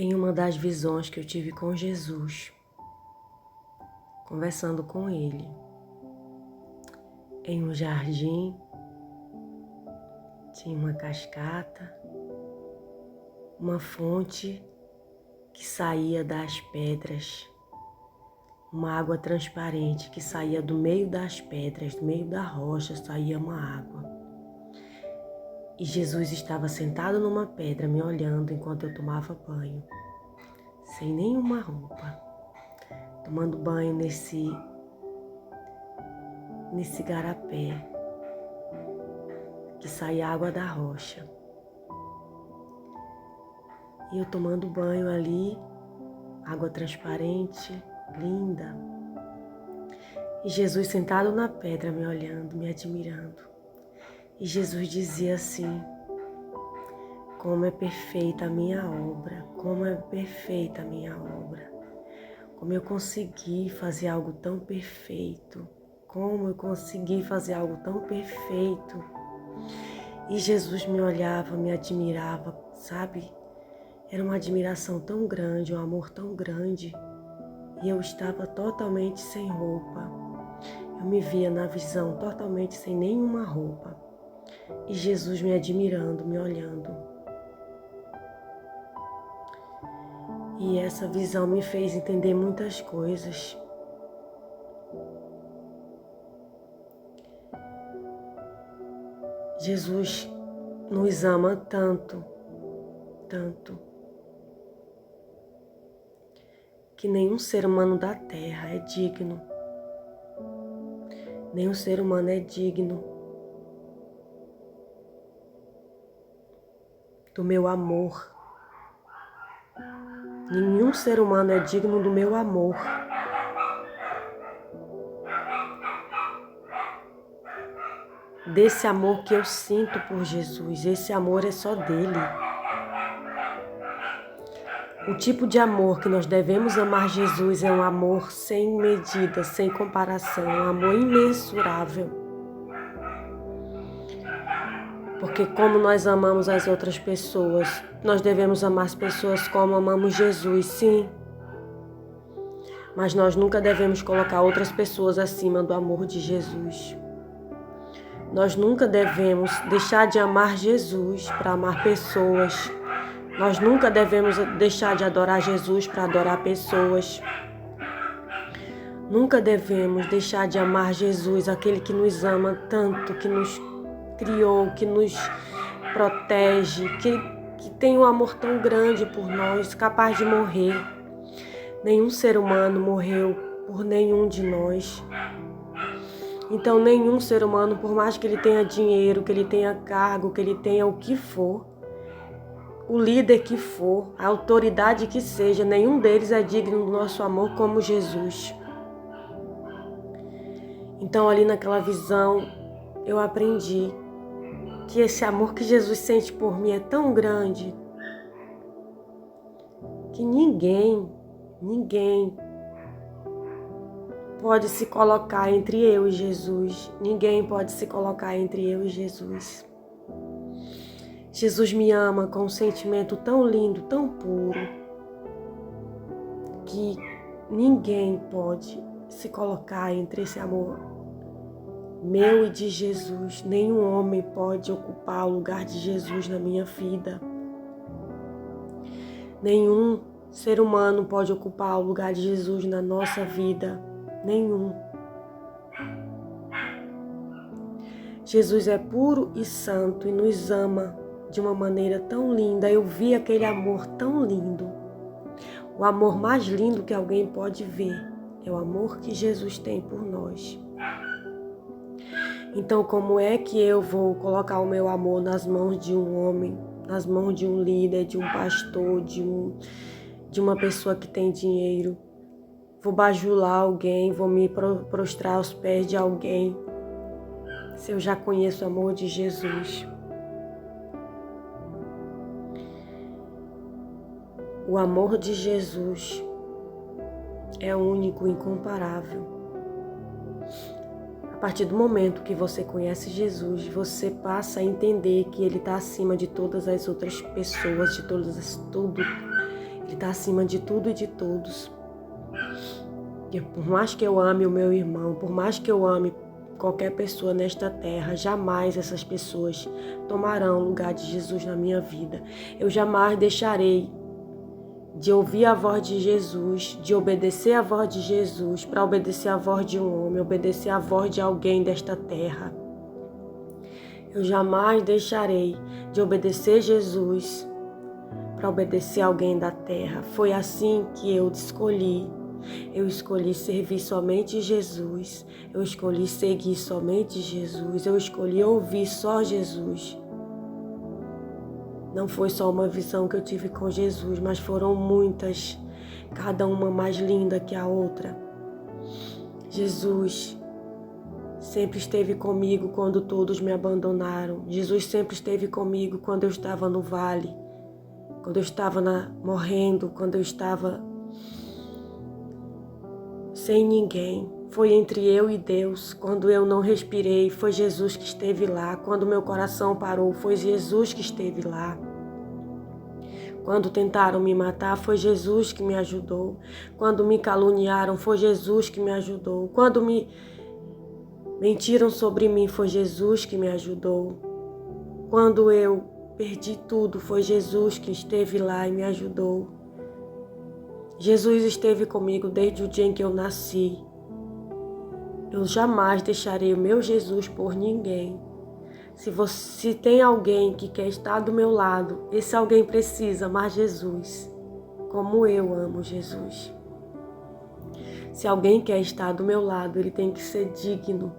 Em uma das visões que eu tive com Jesus, conversando com Ele, em um jardim, tinha uma cascata, uma fonte que saía das pedras, uma água transparente que saía do meio das pedras, do meio da rocha, saía uma água. E Jesus estava sentado numa pedra me olhando enquanto eu tomava banho, sem nenhuma roupa, tomando banho nesse garapé que saía água da rocha. E eu tomando banho ali, água transparente, linda. E Jesus sentado na pedra me olhando, me admirando. E Jesus dizia assim: como é perfeita a minha obra, como é perfeita a minha obra. Como eu consegui fazer algo tão perfeito, como eu consegui fazer algo tão perfeito. E Jesus me olhava, me admirava, sabe? Era uma admiração tão grande, um amor tão grande. E eu estava totalmente sem roupa. Eu me via na visão totalmente sem nenhuma roupa. E Jesus me admirando, me olhando. E essa visão me fez entender muitas coisas. Jesus nos ama tanto, tanto, que nenhum ser humano da terra é digno. Nenhum ser humano é digno do meu amor. Nenhum ser humano é digno do meu amor. Desse amor que eu sinto por Jesus. Esse amor é só dele. O tipo de amor que nós devemos amar Jesus é um amor sem medida, sem comparação, um amor imensurável. Porque como nós amamos as outras pessoas, nós devemos amar as pessoas como amamos Jesus, sim. Mas nós nunca devemos colocar outras pessoas acima do amor de Jesus. Nós nunca devemos deixar de amar Jesus para amar pessoas. Nós nunca devemos deixar de adorar Jesus para adorar pessoas. Nunca devemos deixar de amar Jesus, aquele que nos ama tanto, que nos criou, que nos protege, que tem um amor tão grande por nós, capaz de morrer. Nenhum ser humano morreu por nenhum de nós. Então, nenhum ser humano, por mais que ele tenha dinheiro, que ele tenha cargo, que ele tenha o que for, o líder que for, a autoridade que seja, nenhum deles é digno do nosso amor como Jesus. Então, ali naquela visão, eu aprendi que esse amor que Jesus sente por mim é tão grande que ninguém pode se colocar entre eu e Jesus. Ninguém pode se colocar entre eu e Jesus. Jesus me ama com um sentimento tão lindo, tão puro, que ninguém pode se colocar entre esse amor meu e de Jesus. Nenhum homem pode ocupar o lugar de Jesus na minha vida. Nenhum ser humano pode ocupar o lugar de Jesus na nossa vida. Nenhum. Jesus é puro e santo e nos ama de uma maneira tão linda. Eu vi aquele amor tão lindo. O amor mais lindo que alguém pode ver é o amor que Jesus tem por nós. Então, como é que eu vou colocar o meu amor nas mãos de um homem, nas mãos de um líder, de um pastor, de uma pessoa que tem dinheiro? Vou bajular alguém, vou me prostrar aos pés de alguém, se eu já conheço o amor de Jesus? O amor de Jesus é único, incomparável. A partir do momento que você conhece Jesus, você passa a entender que Ele está acima de todas as outras pessoas, de tudo. Ele está acima de tudo e de todos. E por mais que eu ame o meu irmão, por mais que eu ame qualquer pessoa nesta terra, jamais essas pessoas tomarão o lugar de Jesus na minha vida. Eu jamais deixarei de ouvir a voz de Jesus, de obedecer a voz de Jesus, para obedecer a voz de um homem, obedecer a voz de alguém desta terra. Eu jamais deixarei de obedecer Jesus para obedecer alguém da terra. Foi assim que eu escolhi. Eu escolhi servir somente Jesus. Eu escolhi seguir somente Jesus. Eu escolhi ouvir só Jesus. Não foi só uma visão que eu tive com Jesus, mas foram muitas, cada uma mais linda que a outra. Jesus sempre esteve comigo quando todos me abandonaram. Jesus sempre esteve comigo quando eu estava no vale, quando eu estava morrendo, quando eu estava sem ninguém. Foi entre eu e Deus. Quando eu não respirei, foi Jesus que esteve lá. Quando meu coração parou, foi Jesus que esteve lá. Quando tentaram me matar, foi Jesus que me ajudou. Quando me caluniaram, foi Jesus que me ajudou. Quando mentiram sobre mim, foi Jesus que me ajudou. Quando eu perdi tudo, foi Jesus que esteve lá e me ajudou. Jesus esteve comigo desde o dia em que eu nasci. Eu jamais deixarei o meu Jesus por ninguém. Se tem alguém que quer estar do meu lado, esse alguém precisa amar Jesus, como eu amo Jesus. Se alguém quer estar do meu lado, ele tem que ser digno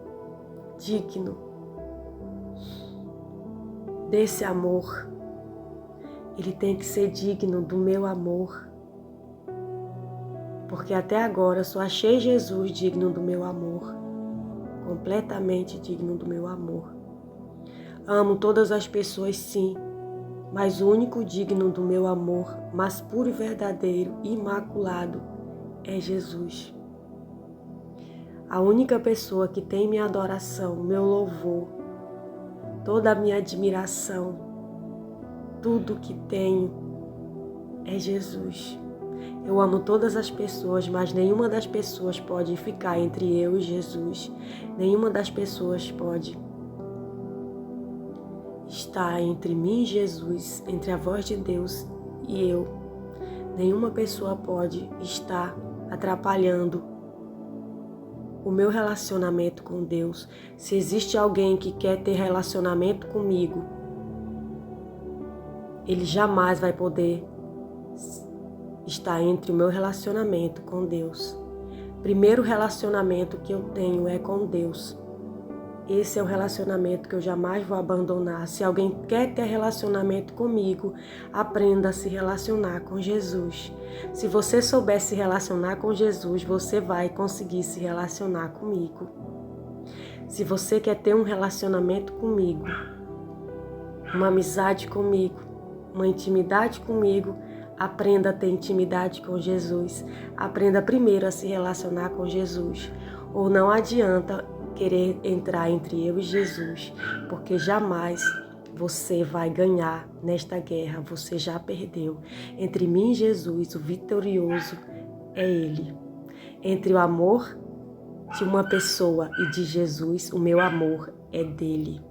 desse amor. Ele tem que ser digno do meu amor. Porque até agora eu só achei Jesus digno do meu amor. Completamente digno do meu amor. Amo todas as pessoas, sim, mas o único digno do meu amor, mas puro e verdadeiro, imaculado, é Jesus. A única pessoa que tem minha adoração, meu louvor, toda a minha admiração, tudo que tenho é Jesus. Eu amo todas as pessoas, mas nenhuma das pessoas pode ficar entre eu e Jesus. Nenhuma das pessoas pode estar entre mim e Jesus, entre a voz de Deus e eu. Nenhuma pessoa pode estar atrapalhando o meu relacionamento com Deus. Se existe alguém que quer ter relacionamento comigo, ele jamais vai poder estar entre o meu relacionamento com Deus. Primeiro relacionamento que eu tenho é com Deus. Esse é o relacionamento que eu jamais vou abandonar. Se alguém quer ter relacionamento comigo, aprenda a se relacionar com Jesus. Se você souber se relacionar com Jesus, você vai conseguir se relacionar comigo. Se você quer ter um relacionamento comigo, uma amizade comigo, uma intimidade comigo, aprenda a ter intimidade com Jesus. Aprenda primeiro a se relacionar com Jesus. Ou não adianta querer entrar entre eu e Jesus, porque jamais você vai ganhar nesta guerra, você já perdeu. Entre mim e Jesus, o vitorioso é Ele. Entre o amor de uma pessoa e de Jesus, o meu amor é dele.